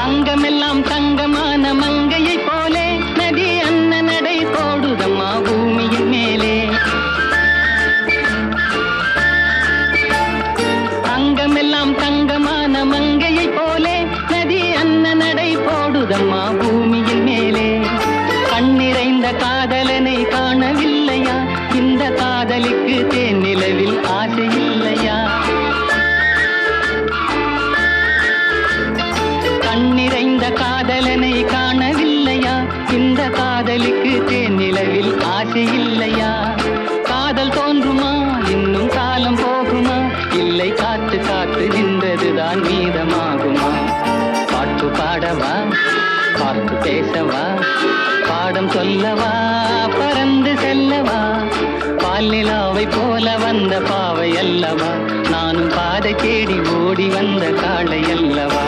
அங்கமெல்லாம் தங்கமான மங்கையை போலே நதி அன்ன நடை போடுதம்மா பூமியின் மேலே. அங்கமெல்லாம் தங்கமான மங்கையை போலே நதி அன்ன நடை போடுதம்மா பூமியின் மேலே. கண்ணிறைந்த காதலனை காணவில்லையா? இந்த காதலிக்கு தேன் நிலவில் ஆசை இல்லையா? கண்ணிறைந்த காதலனை காணவில்லையா? இந்த காதலிக்கு தேன் நிலவில் ஆசை இல்லையா? காதல் தோன்றுமா? இன்னும் காலம் போகுமா? இல்லை, காத்து காத்து நின்றதுதான் மீதமாகுமா? பாட்டு பாடவா? பார்த்து பேசவா? பாடம் சொல்லவா? பறந்து செல்லவா? பால் நிலாவை போல வந்த பாவை அல்லவா? நானும் பாதை தேடி ஓடி வந்த காளை அல்லவா?